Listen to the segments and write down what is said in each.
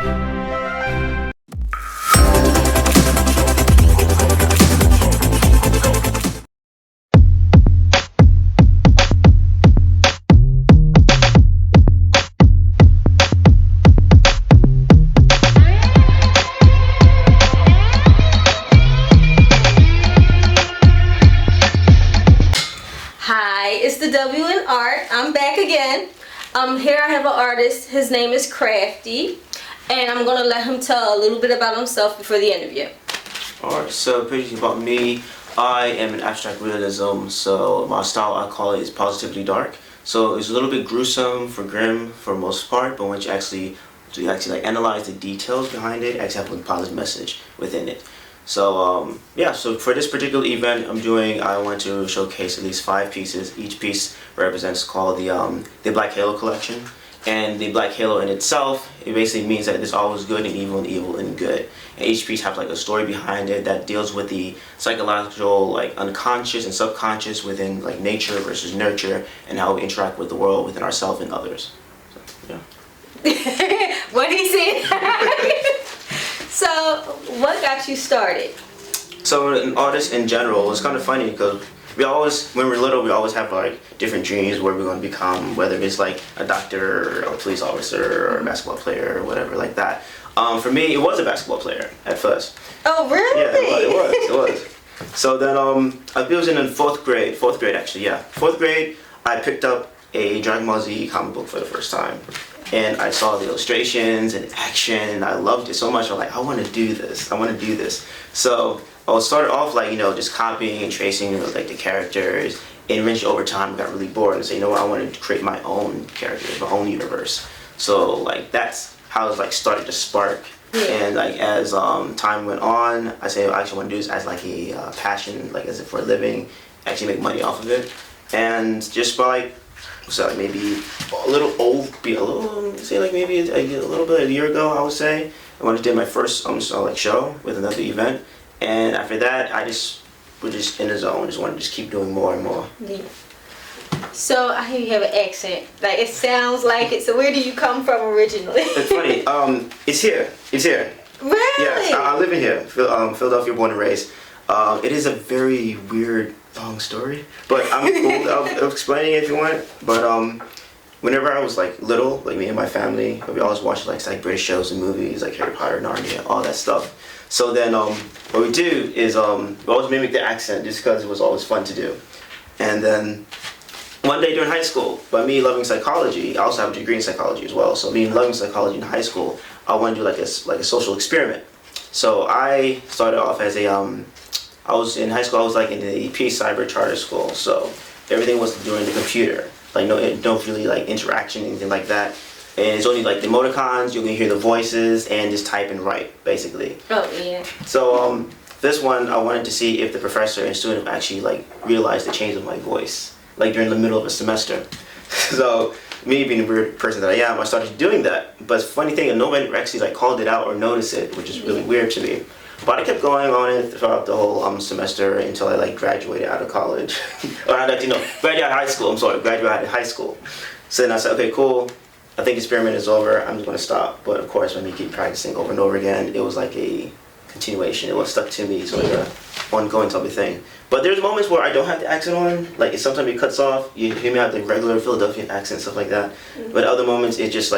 Hi, it's the W in Art. I'm back again. Here I have an artist. His name is Crafty, and I'm gonna let him tell a little bit about himself before the interview. Alright, so pretty about me, I am an abstract realism, so my style I call it is positively dark. So it's a little bit gruesome for grim for the most part, but once you actually like analyze the details behind it, actually have a positive message within it. So yeah, so for this particular event I want to showcase at least 5 pieces. Each piece represents called the Black Halo collection. And the Black Halo in itself, it basically means that there's always good and evil and good. And each piece has like a story behind it that deals with the psychological, like unconscious and subconscious within like nature versus nurture, and how we interact with the world, within ourselves and others. So, yeah. What he said. So, what got you started? So, an artist in general, it's kind of funny because when we're little, we always have like different dreams where we're going to become, whether it's like a doctor or a police officer or a basketball player or whatever like that. For me, it was a basketball player at first. Oh, really? Yeah, it was. So then I was in 4th grade actually, yeah. 4th grade, I picked up a Dragon Ball Z comic book for the first time. And I saw the illustrations and action, and I loved it so much. I was like, I want to do this. So I started off like, just copying and tracing like the characters. And eventually over time I got really bored and said, you know what, I wanted to create my own characters, my own universe. So like that's how it like started to spark. Yeah. And like as time went on, I said I actually want to do this as like a passion, like as if for a living, actually make money off of it. And just by like maybe a little bit a year ago, I would say, I went to do my first show with another event, and after that I was just in the zone, just wanted to just keep doing more and more. Yeah. So I hear you have an accent, like it sounds like it. So where do you come from originally? It's funny. It's here. Really? Yes, I live in here, Philadelphia, born and raised. It is a very weird, long story, but I'm cool of explaining it if you want. But whenever I was like little, like me and my family, we always watched like British shows and movies like Harry Potter, Narnia, all that stuff. So then what we do is we always mimic the accent just because it was always fun to do. And then one day during high school, by me loving psychology, I also have a degree in psychology as well. So me loving psychology in high school, I wanted to do like a social experiment. So I started off as I was in high school, I was like in the Peace Cyber Charter School, so everything was during the computer, like no really like interaction, anything like that. And it's only like the emoticons, you can hear the voices and just type and write, basically. Oh yeah. So this one, I wanted to see if the professor and student actually like realized the change of my voice, like during the middle of a semester. So me being the weird person that I am, I started doing that. But funny thing, nobody actually like called it out or noticed it, which is really weird to me. But I kept going on it throughout the whole semester until I like graduated out of college. Or graduated out of high school, graduated out of high school. So then I said, okay, cool, I think the experiment is over, I'm just going to stop. But of course, when you keep practicing over and over again, it was like a continuation, it was stuck to me, so like a ongoing type of thing. But there's moments where I don't have the accent on, like sometimes it cuts off, you hear me have the regular Philadelphian accent, stuff like that. But other moments it just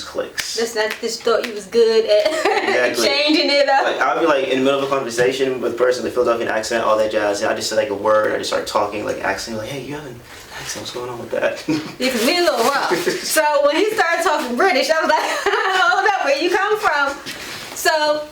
clicks. That's not just thought you was good at changing it up. Like I'll be like in the middle of a conversation with a person, the Philadelphian accent, all that jazz, and I just say like a word, I just start talking like accent, like, hey, you have an accent, what's going on with that? You can be a little rough. So when he started talking British, I was like, hold up, where you come from? So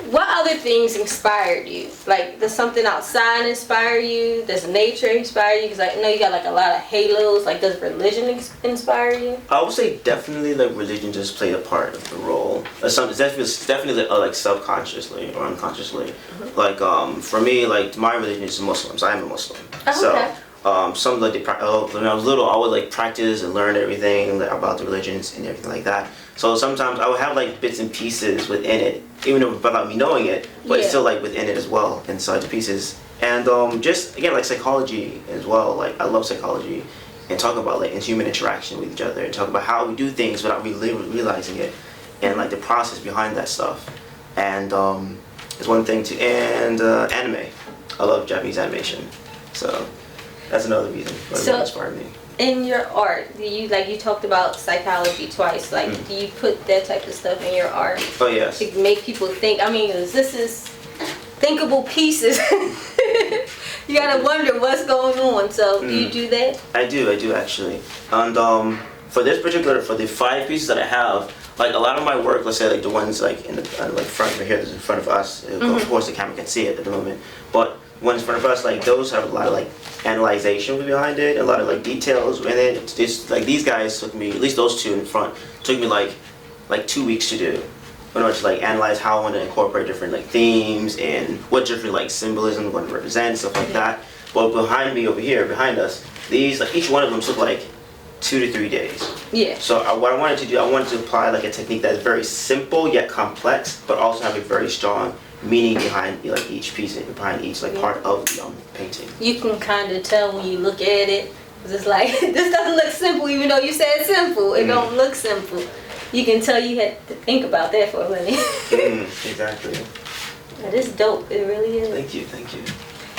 what other things inspired you? Like, does something outside inspire you? Does nature inspire you? Because I know you got like a lot of halos. Like, does religion inspire you? I would say definitely like religion just played a part of the role. Definitely like subconsciously or unconsciously. Mm-hmm. Like for me, like my religion is Muslims. I am a Muslim. Oh, okay. Some like when I was little, I would like practice and learn everything about the religions and everything like that. So sometimes I would have like bits and pieces within it, even though without me knowing it, but it's still like within it as well, inside the pieces. And just again like psychology as well. Like I love psychology and talk about like human interaction with each other and talk about how we do things without really realizing it. and like the process behind that stuff. And it's one thing to, and anime. I love Japanese animation, so that's another reason why it inspired me. In your art, do you, like you talked about psychology twice, like do you put that type of stuff in your art? Oh yes. To make people think, I mean, this is thinkable pieces. You gotta wonder what's going on, so do you do that? I do actually. And for this particular, for the 5 pieces that I have, like a lot of my work, let's say like the ones like in the like front over here, that's in front of us, of course the camera can see it at the moment, but ones in front of us, like those have a lot of like analyzation behind it, a lot of like details, and then it's like these guys took me, at least those 2 in the front, took me like 2 weeks to do. In order to like analyze how I want to incorporate different like themes and what different like symbolism want to represent, stuff like that. But behind me over here, behind us, these like each one of them took like 2 to 3 days. Yeah. So what I wanted to do, I wanted to apply like a technique that is very simple yet complex, but also have a very strong meaning behind like each piece, behind each like part of the painting. You can kind of tell when you look at it, 'cause it's like this doesn't look simple, even though you said simple. It don't look simple. You can tell you had to think about that for a minute. Exactly. That is dope. It really is. Thank you, thank you.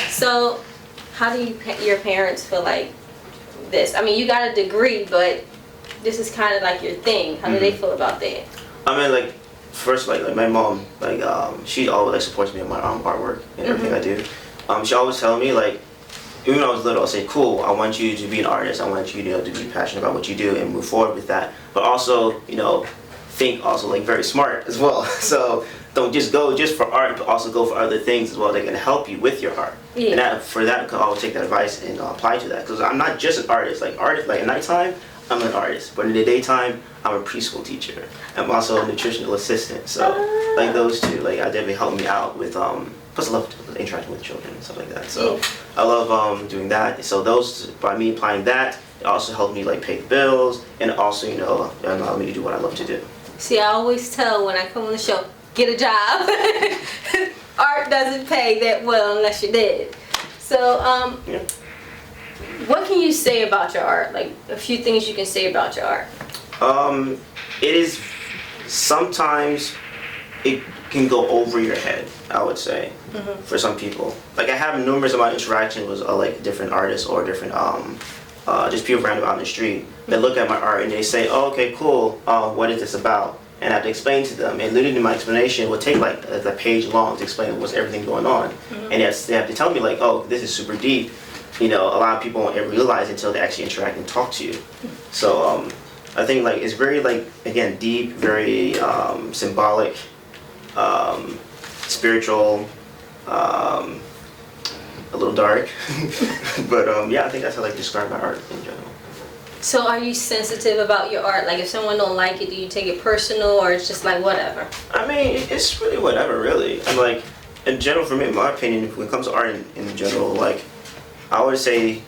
So, how do your parents feel like this? I mean, you got a degree, but this is kind of like your thing. How do they feel about that? I mean, like first, like my mom, like she always like supports me in my artwork and everything I do. She always tell me like, even when I was little, I'll say, cool, I want you to be an artist. I want you, to be passionate about what you do and move forward with that. But also, think also like very smart as well. So don't just go just for art, but also go for other things as well that can help you with your art. Yeah. And for that, I will take that advice and apply to that. Because I'm not just an artist. Like at nighttime, I'm an artist. But in the daytime, I'm a preschool teacher. I'm also a nutritional assistant. So like those two, like I definitely help me out with plus I love interacting with children and stuff like that. So I love doing that. So those, by me applying that, it also helped me like pay the bills, and also allow me to do what I love to do. See, I always tell when I come on the show, get a job. Art doesn't pay that well unless you're dead. So what can you say about your art? Like a few things you can say about your art. It is sometimes it can go over your head, I would say, for some people. Like I have numerous amount of interactions with like different artists or different just people random out in the street that look at my art and they say, oh, okay, cool, what is this about? And I have to explain to them, and literally my explanation will take like a page long to explain what's everything going on. And they have to tell me like, oh, this is super deep. A lot of people won't ever realize until they actually interact and talk to you. So I think like it's very like, again, deep, very symbolic, spiritual, a little dark, but yeah, I think that's how I like describe my art in general. So are you sensitive about your art? Like if someone don't like it, do you take it personal, or it's just like whatever? I mean, it's really whatever, really. I'm like, in general, for me, in my opinion, when it comes to art in general, like I would say,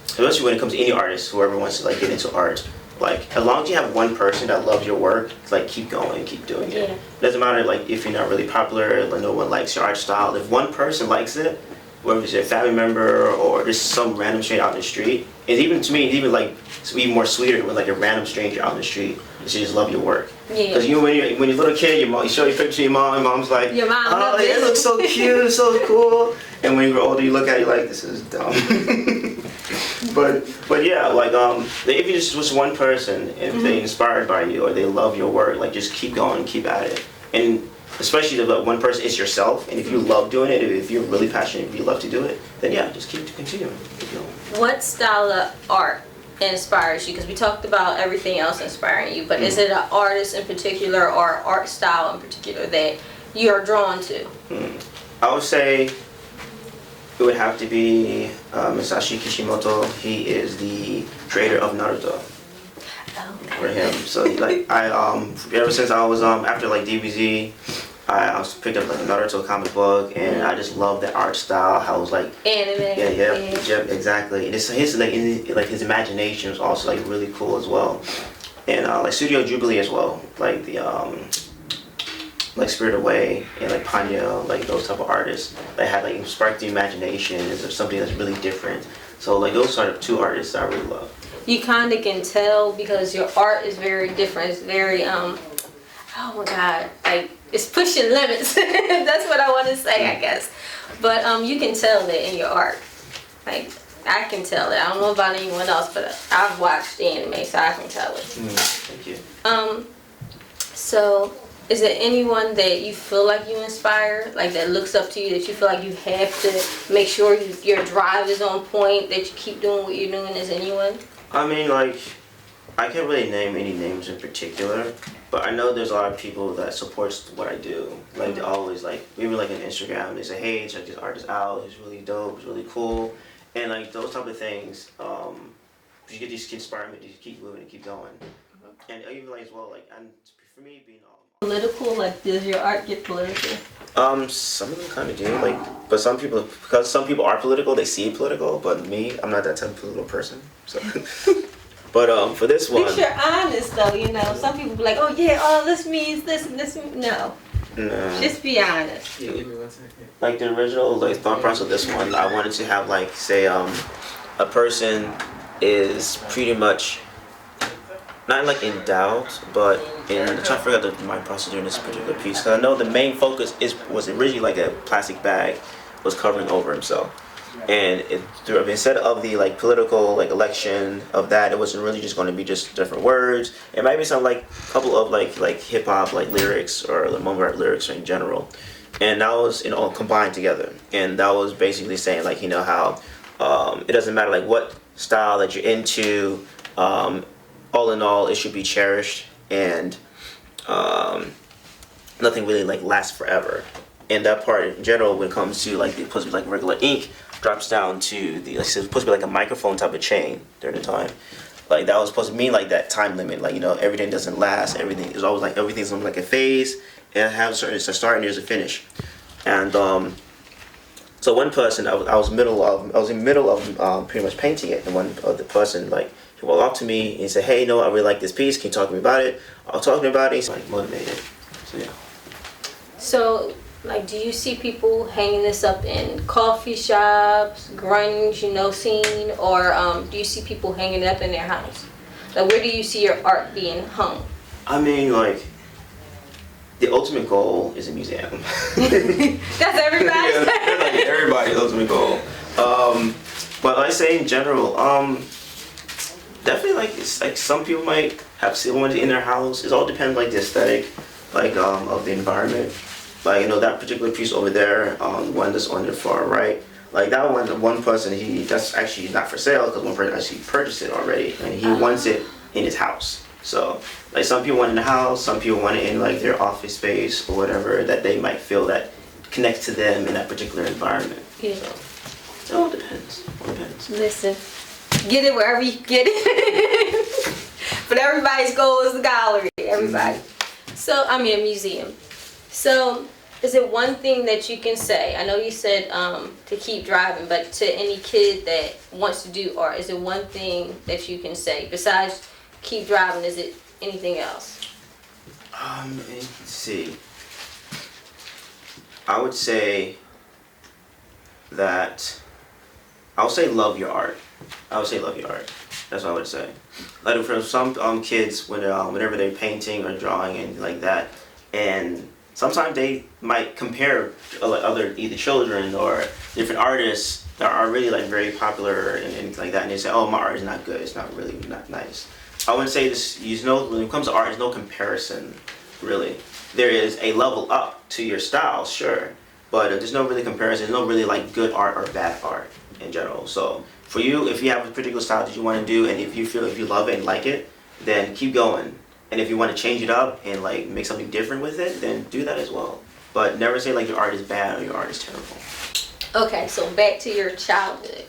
especially when it comes to any artist, whoever wants to like get into art, like as long as you have one person that loves your work, like keep going, keep doing it. Yeah. Doesn't matter like if you're not really popular, like no one likes your art style. If one person likes it, whether it's a family member or just some random stranger out in the street, and even to me, it's even more sweeter when like a random stranger out in the street she just love your work. Yeah. Because when you're a little kid, you show your picture to your mom, and mom's like, your mom, oh, it looks so cute, so cool. And when you grow older, you look at it, you're like, this is dumb. but yeah, like if you just one person, if they're inspired by you or they love your work, like just keep going, keep at it. And especially if one person is yourself, and if you love doing it, if you're really passionate, if you love to do it, then yeah, just keep continuing. What style of art inspires you? Because we talked about everything else inspiring you, but is it an artist in particular or art style in particular that you are drawn to? I would say it would have to be Masashi Kishimoto. He is the creator of Naruto. For him, so like I ever since I was after like DBZ, I picked up like a Naruto comic book, and I just love the art style. How it was like anime. Yeah, exactly. And his his imagination was also like really cool as well, and like Studio Ghibli as well, like the like Spirit Away and like Ponyo, like those type of artists that had like sparked the imagination. Is something that's really different. So like those are the 2 artists I really love. You kind of can tell because your art is very different. It's very, oh my God, like it's pushing limits. That's what I want to say, I guess. But you can tell that in your art. Like I can tell it. I don't know about anyone else, but I've watched the anime, so I can tell it. Thank you. So is there anyone that you feel like you inspire, like that looks up to you, that you feel like you have to make sure your drive is on point, that you keep doing what you're doing? Is anyone? I mean, like, I can't really name any names in particular, but I know there's a lot of people that supports what I do. Like, they always, like, even like on Instagram, they say, hey, check this artist out, he's really dope, he's really cool. And like, those type of things, you get these inspiring to keep moving and keep going. And even like as well, like, and for me being Political, like does your art get political? some of them kind of do, like, but some people, because some people are political, they see it political, but me, I'm not that type of political person, so. But for this one, At least you're honest though, you know. Some people be like, oh yeah, oh this means this and this. No, just be honest. Yeah, give me 1 second. like the original like thought process of this one, I wanted to have like say a person is pretty much not like in doubt, but in I'm trying to figure out my process during this particular piece. Cause I know the main focus was originally like a plastic bag was covering over himself, and instead of the like political like election of that, it wasn't really just going to be just different words. It might be some like couple of like hip hop like lyrics or like mumble rap lyrics in general, and that was all combined together. And that was basically saying like how it doesn't matter like what style that you're into. All in all, it should be cherished, and nothing really like lasts forever. And that part in general, when it comes to like the supposed to be like regular ink, drops down to the like, it's supposed to be like a microphone type of chain during the time. Like that was supposed to mean like that time limit. Like everything doesn't last. Everything is always like everything's on like a phase, and it has it's a start and there's a finish. And so one person, I was in the middle of pretty much painting it, and one other person like. He walked up to me and said, hey, I really like this piece. Can you talk to me about it? I was talking about it. He's like motivated. So yeah. So, like, do you see people hanging this up in coffee shops, grunge, scene, or do you see people hanging it up in their house? Like, where do you see your art being hung? I mean, like, the ultimate goal is a museum. That's everybody's. Yeah, that's like everybody's ultimate goal. But I say in general, definitely like it's like some people might have someone in their house. It all depends like the aesthetic, like of the environment. Like that particular piece over there, one that's on the far right. Like that one person that's actually not for sale because one person actually purchased it already and he wants it in his house. So like some people want it in the house, some people want it in like their office space or whatever that they might feel that connects to them in that particular environment. Yeah. So it all depends. All depends. Listen. Get it wherever you get it. But everybody's goal is the gallery. Everybody. So, I mean, a museum. So, is it one thing that you can say? I know you said to keep driving, but to any kid that wants to do art, is it one thing that you can say? Besides keep driving, is it anything else? Let's see. I would say love your art. I would say love your art. That's what I would say. Like for some kids, whenever they're painting or drawing and like that, and sometimes they might compare other either children or different artists that are really like very popular and like that, and they say, "Oh, my art is not good. It's not really not nice." I wouldn't say this. When it comes to art, there's no comparison, really. There is a level up to your style, sure, but there's no really comparison. There's no really like good art or bad art in general. So for you, if you have a particular style that you want to do, and if you love it and like it, then keep going. And if you want to change it up and like make something different with it, then do that as well. But never say like your art is bad or your art is terrible. Okay, so back to your childhood.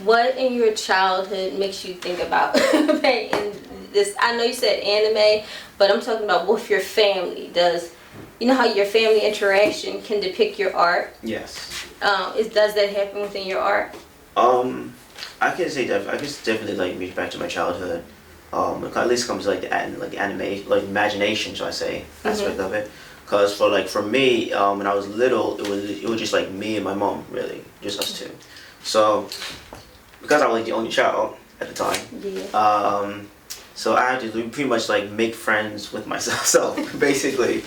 What in your childhood makes you think about painting this? I know you said anime, but I'm talking about with your family. Does how your family interaction can depict your art? Yes. Does that happen within your art? I can say I can definitely like reach back to my childhood. At least comes like the anime, like imagination, shall I say, aspect of it. Cause for me, when I was little, it was just like me and my mom, really, just us two. So because I was like the only child at the time, So I had to pretty much like make friends with myself, basically.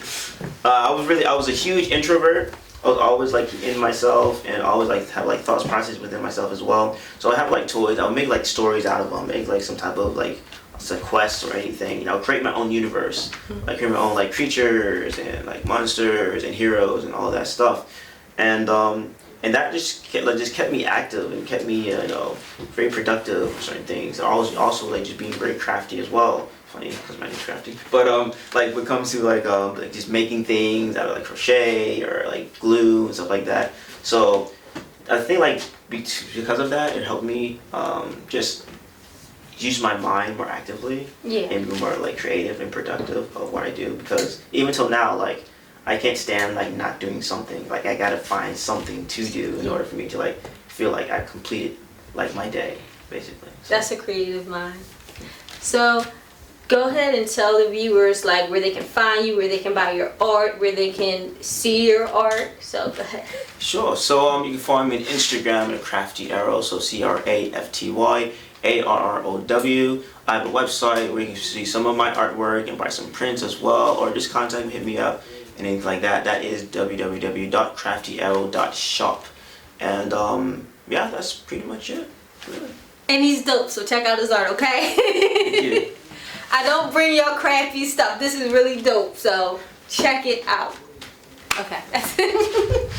I was a huge introvert. I was always like in myself and always like have like thoughts process within myself as well. So I have like toys. I would make like stories out of them, make like some type of like a quest or anything. You know, create my own universe, like create my own like creatures and like monsters and heroes and all that stuff. And that just kept me active and kept me very productive for certain things. I was also like just being very crafty as well. Funny because my name's Crafty. But like when it comes to like just making things out of like crochet or like glue and stuff like that. So I think like because of that, it helped me just use my mind more actively and be more like creative and productive of what I do. Because even till now, like I can't stand like not doing something. Like I gotta find something to do in order for me to like feel like I completed like my day, basically. So. That's a creative mind. So go ahead and tell the viewers like where they can find you, where they can buy your art, where they can see your art. So go ahead. Sure. So you can find me on Instagram at Crafty Arrow. So CraftyArrow. I have a website where you can see some of my artwork and buy some prints as well, or just contact me, hit me up, and anything like that. That is www.craftyarrow.shop. And yeah, that's pretty much it. Really. And he's dope, so check out his art, okay? Thank you. I don't bring your crappy stuff. This is really dope, so check it out. Okay, that's it.